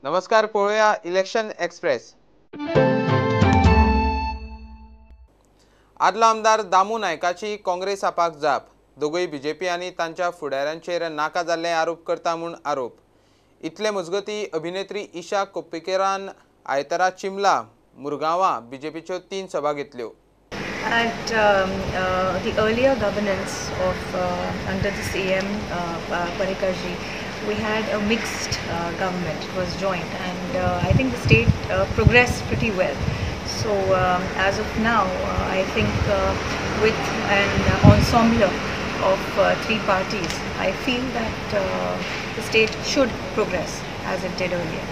नमस्कार, पळोवया election express. आदलो आमदार दामू नायकाची काँग्रेस आपाक जाप। दोगूय बीजेपी आनी तांच्या फुडाऱ्यांचेर नाका जाल्ले आरोप करता म्हूण आरोप। इतले मजगती अभिनेत्री ईशा कोप्पिकरान आयतारा चिमला मुरगांवां बीजेपीच्यो 3 सभा घेतल्यो। At the earlier governance of under the CM Parikarji, we had a mixed government. It was joint, and I think the state progressed pretty well. So as of now, I think with an ensemble of 3 parties, I feel that the state should progress as it did earlier.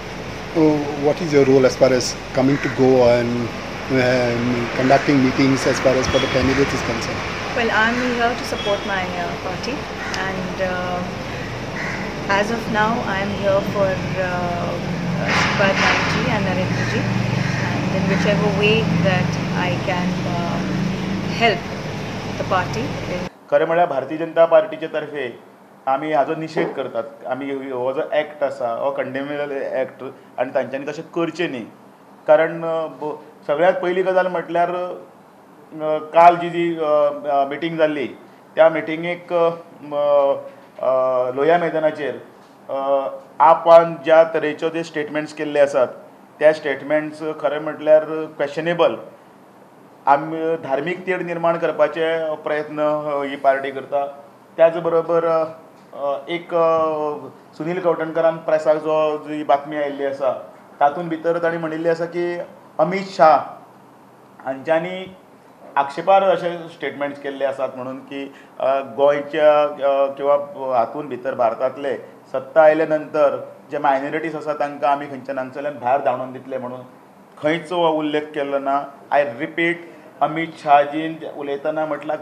What is your role as far as coming to go and conducting meetings as far as for the candidates is concerned? Well, I'm here to support my party, and as of now, I'm here for Shipad Naikji and Narendra ji, and in whichever way that I can help the party. खरें म्हळ्यार भारतीय जनता पार्टीचे तर्फे आमी हाजो निशेध करतात। आमी हो जो एक्ट आसा हो कंडेमेबल एक्ट आनी तांच्यांनी तशें करचें न्ही। कारण सगळ्यात पयली गजाल म्हटल्यार काल जी मिटींग जाल्ली त्या मिटिंगेक लोहिया मैदानाचेर आपान ज्या तरेच्यो जे स्टेटमेंट्स केल्ले आसात त्या स्टेटमेंट्स खरें म्हटल्यार क्वेश्चनेबल। आमी धार्मीक तेड निर्माण करपाचे प्रयत्न ही पार्टी करता। त्याच बरोबर एक सुनील कवटणकरान प्रेसाक जी बातमी आयिल्ली आसा तातूंत भितर ताणें म्हणिल्लें आसा की अमित शाह हांच्यांनी आक्षेपार्ह अशे स्टेटमेंट्स केल्ले आसात म्हणून की गोंयच्या किंवा हातूंत भितर भारतांतले सत्ता आयले नंतर जे मायनॉरिटीज आसा तांकां आमी खंयच्यान हांगसरल्यान भायर धांवून दितले म्हणून खंयच हो उल्लेख केल्लो ना। आय रिपीट, अमित शाहजीन उलयतना म्हटल्यार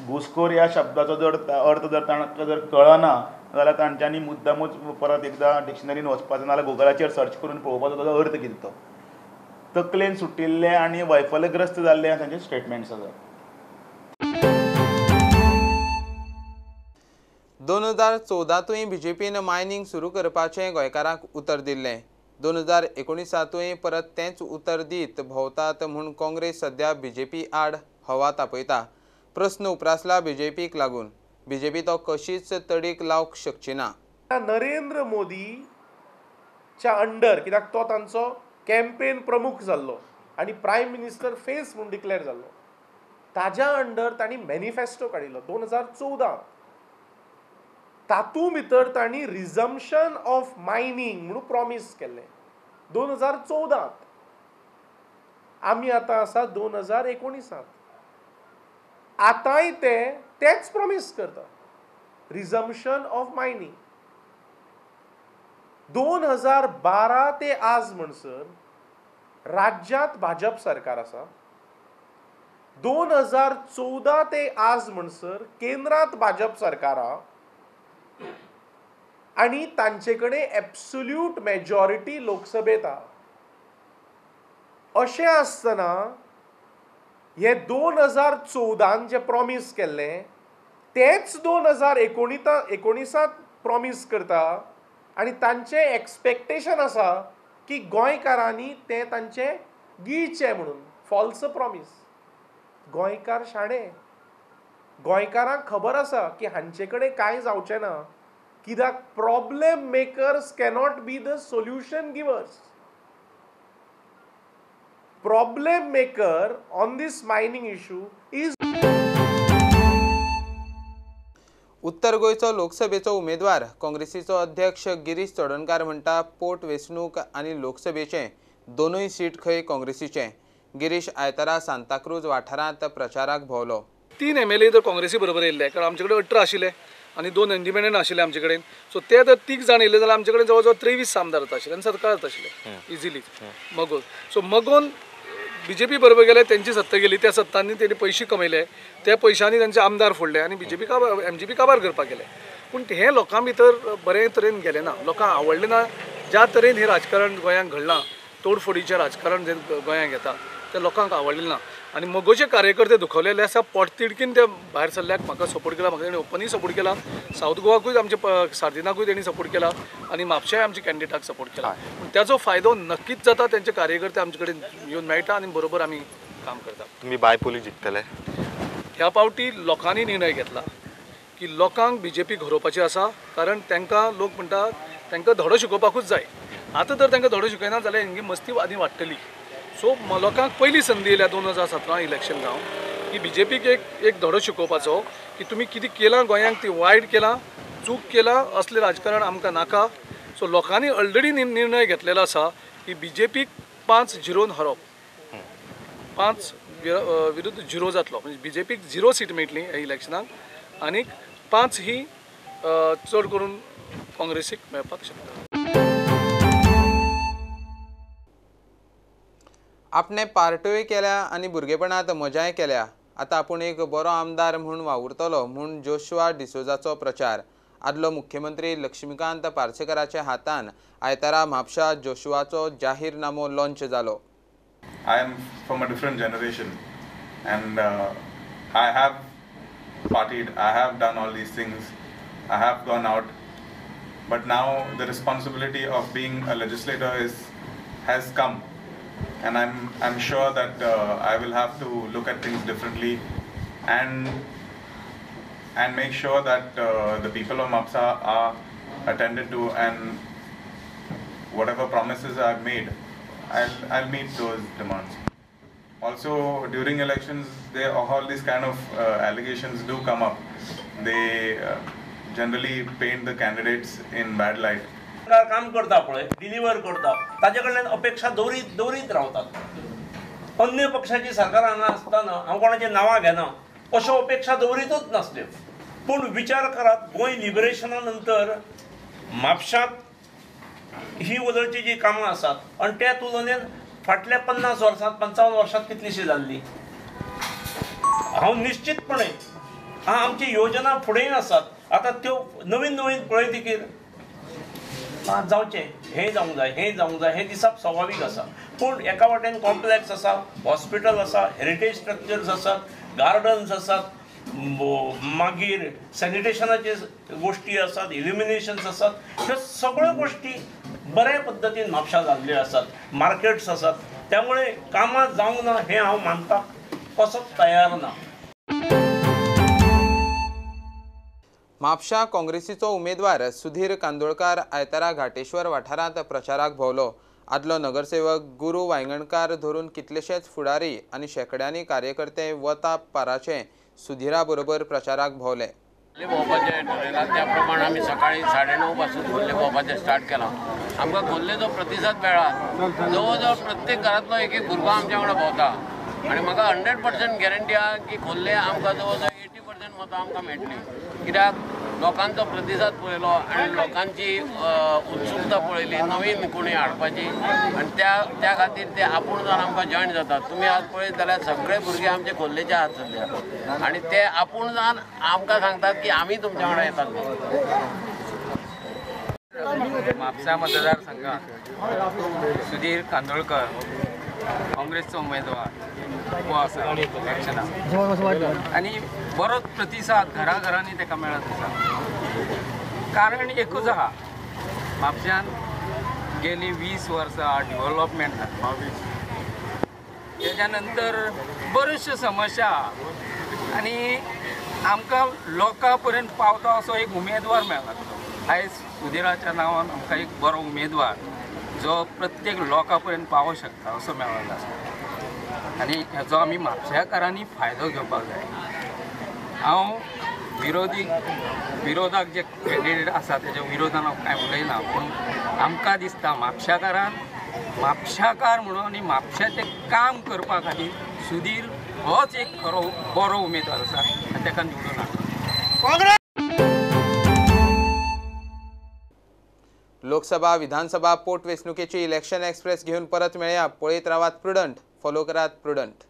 घुसखोर ह्या शब्दाचो जर अर्थ जर तांकां जर कळना जाल्यार तांच्यांनी मुद्दामूच परत एकदां डिक्शनरीन वचपाचो नाल्यार गुगलाचेर सर्च करून पळोवपाचो ताचो अर्थ कितें तो। तकलेन सुटिल्ले आनी वैफल्यग्रस्त जाल्ले तांचे स्टेटमेंट्स आसात। 2014 बीजेपीन मायनिंग सुरू करपाचें गोंयकारांक उतर दिल्लें। 2019 परत तेंच उतर दीत भोंवतात म्हूण काँग्रेस सध्या बीजेपी आड हवा तापयता। प्रस्न उप्रासला बीजेपीक लागून। बीजेपी तो कशीच तडीक लावंक शकची ना। नरेंद्र मोदीच्या अंडर, कित्याक तो तांचो कॅम्पेन प्रमुख जाल्लो आनी प्रायम मिनिस्टर फेस म्हूण डिक्लेअर जाल्लो, ताज्या अंडर तांणी मॅनिफेस्टो काडिल्लो 2014। तातूंत भितर तांणी रिझम्पशन ऑफ मायनिंग म्हणून प्रॉमीस केल्लें 2014। आमी आतां आसा 2019। आतांय तेच प्रॉमीस करता, रिझम्पशन ऑफ मायनिंग। 2012 ते आज म्हणसर राज्यांत भाजप सरकार आसा। 2014 ते आज म्हणसर केंद्रांत भाजप सरकार आहा आनी तांचे कडेन एब्सोल्यूट मेजॉरिटी लोकसभेत आहा। अशें आसतना हे 2014 जे प्रॉमीस केल्लें तेच 2019 प्रॉमीस करता आनी तांचे एक्सपेक्टेशन आसा की गोंयकारांनी ते तांचे गिळचे म्हणून। False promise. गोंयकार शाणे, गोंयकारांक खबर आसा की हांचे कडेन कांय जावचें ना, कित्याक problem makers cannot be the solution givers. Problem maker on this mining issue is उत्तर गोंयचो लोकसभेचो उमेदवार काँग्रेसीचो अध्यक्ष गिरीश चोडणकार म्हणटा पोट वेंचणूक आनी लोकसभेचें दोनूय सीट खंय काँग्रेसीचें। गिरीश आयतारा सांताक्रूज वाठारांत प्रचाराक भोंवलो। 3 MLA तर काँग्रेसी बरोबर येयल्ले, कारण आमचे कडेन 18 आशिल्ले आनी 2 इंडिपेंडंट आशिल्ले आमचे कडेन। सो ते जर 3 जाण येयले जाल्यार आमचे कडेन जवळ जवळ 23 आमदार जाता आशिल्ले आनी सरकार जाता आशिल्ले इजिली मगोन। सो मगोन बीजेपी बरोबर गेले, त्यांची सत्ता गेली, त्या सत्तांनी त्यांनी पैसे कमयले, त्या पैशांनी त्यांचे आमदार फोडले आनी बीजेपी MGP काबार करपाक गेले। पूण हे लोकां भितर बरे तरेन गेले ना, लोकांक आवडले ना। ज्या तरेन हे राजकारण गोंयांत घडलां, तोडफोडीचें राजकारण जे गोंयांत घेता तें लोकांक आवडलें ना। आणि मगोचे कार्यकर्ते दुखवलेले आसा पोटतिडकीन ते भायर सरल्याक म्हाका सपोर्ट केला, म्हाका तेणी ओपनली सपोर्ट केला, साऊथ गोवाकूय आमच्या सार्दिनाकूय तेणी सपोर्ट केला आणि म्हापशाय आमच्या कॅन्डिडेटाक सपोर्ट केला. पूण त्याचो फायदो नक्कीच जाता, तेंचे कार्यकर्ते आमचे कडेन येवन मेळटा आणि बरोबर आमी काम करता. तुम्ही बायपोली जिखतले? ह्या फावटी लोकांनी निर्णय घेतला की लोकांक BJP घरोवपाची आसा, कारण तांकां लोक म्हणटा तांकां धडो शिकोवपाकूच जाय. आतां तर तांकां धडो शिकयना जाल्यार हेंची मस्ती आनी वाडटली. सो लोकांक पयली संदी येयल्या 2017 इलेक्शन जावन की BJPक एक धडो शिकोवपाचो की तुमी कितें केलां गोंयांक, ती वायट केलां, चूक केला, असलें राजकारण आमकां नाका. सो लोकांनी ऑलरेडी निर्णय घेतलेलो आसा की BJPक 5-0 हरोवप, 5 विरुद्ध 0 जातलो, म्हणजे BJPक 0 सीट मेळटली ह्या इलेक्शनाक आनीक 5 ही चड करून काँग्रेसीक मेळपाक शकता. आपणे पार्ट्योय केल्या आणि भुरगेपणांत मजाय केल्या. आतां आपूण एक बरो आमदार म्हूण वावुरतलो म्हूण जोशुआ डिसोजाचो प्रचार. आदलो मुख्यमंत्री लक्ष्मीकांत पार्सेकराच्या हातान आयतारा म्हापशा जोशुआचो जाहीरनामो लॉन्च जालो. I am from a different generation, and I have partied, I have done all these things, I have gone out, but now the responsibility of being a legislator has come, and I'm sure that I will have to look at things differently and make sure that the people of Mapsa are attended to, and whatever promises I've made, I'll meet those demands. Also, during elections, all these kind of allegations do come up. They generally paint the candidates in bad light. काम करता पळय, deliver करता, ताजे कडल्यान अपेक्षा दवरीत रावतात. अन्य पक्षाची सरकार हांगा आसतना हांव कोणाचें नांवां घेना, अश्यो अपेक्षा दवरीतच नासल्यो. पूण विचार करात, गोंय लिबरेशना नंतर म्हापशांत ही वदळची जी कामां आसात आनी त्या तुलनेन फाटल्या 50 वर्सांत 55 वर्सांत कितलीशी जाल्ली. हांव निश्चितपणे आमची योजना फुडेंय आसात. आतां त्यो नवीन पळयतकीर जावचें, हें जावंक जाय, हें दिसप स्वाभावीक आसा. पूण एका वाटेन कॉम्प्लेक्स आसा, हॉस्पिटल आसा, हेरिटेज स्ट्रक्चर्स आसात, गार्डन्स आसात, मागीर सॅनिटेशनाचे गोश्टी आसात, इल्युमिनेशन्स आसात, ह्यो सगळ्यो गोश्टी बऱ्या पद्दतीन म्हापशा जाल्ल्यो आसात, मार्केट्स आसात. त्यामुळे कामां जावंक ना हें हांव मानपाक कसोच तयार ना. म्हापशा काँग्रेसीचो उमेदवार सुधीर कांदोळकार आयतारा घाटेश्वर वाठारांत प्रचाराक भोवलो. आदलो नगरसेवक गुरू वांयगणकार धरून कितलेशेच फुडारी आनी शेकड्यांनी कार्यकर्ते वता पाराचे सुधीरा बरोबर प्रचाराक भोवले. भोंवपाचें ठरयलां त्या प्रमाण आमी सकाळी 9:30 पासून खोर्ले भोंवपाचें स्टार्ट केलां. आमकां खोर्लेचो प्रतिसाद मेळ्ळा. जवळ जवळ प्रत्येक घरांतलो एक भुरगो आमच्या वांगडा भोंवता आनी म्हाका 100% गॅरंटी आहा की खोर्ले आमकां जवळ जवळ 80% मतां आमकां मेळटली. कित्याक लोकांचो प्रतिसाद पळयलो आनी लोकांची उत्सुकता पळयली नवीन कोणी हाडपाची, आनी त्या खातीर ते आपूण जावन आमकां जॉयन जातात. तुमी आज पळयत जाल्यार सगळे भुरगे आमचे खोर्लेचे आहात सद्या, आनी ते आपूण जावन आमकां सांगतात की आमी तुमच्या वांगडा येतात. म्हापसा मतदारसंघात सुधीर कांदोळकर काँग्रेसचो उमेदवार हो आसा इलेक्शनाक, आनी बरोच प्रतिसाद घरांनी ताका मेळत आसा. कारण एकूच आहा, म्हापशान गेली 20 वर्सां डेव्हलपमेंट जाता. तेच्या नंतर बऱ्योचश्यो समस्या आनी आमकां लोकां पर्यंत पावता असो एक उमेदवार मेळ्ळा. आयज सुधीराच्या नांवान आमकां एक बरो उमेदवार जो प्रत्येक लोकां पर्यंत पावूंक शकता असो मेळ्ळो आसा, आनी हेचो आमी म्हापशेकारांनी फायदो घेवपाक जाय. हांव विरोधाक जे कॅन्डिडेट आसा तेज्या विरोधान हांव कांय उलयना, पूण आमकां दिसता म्हापशाकार म्हणून आनी म्हापशाचें काम करपा खातीर सुधीर होच एक खरो बरो उमेदवार आसा आनी ताका निवडून हाडटा. लोकसभा विधानसभा पोटवेंचणुकेची इलेक्शन एक्सप्रेस घेऊन परत मेळया. पळयत रावात प्रुडंट, फॉलो करात प्रुडंट.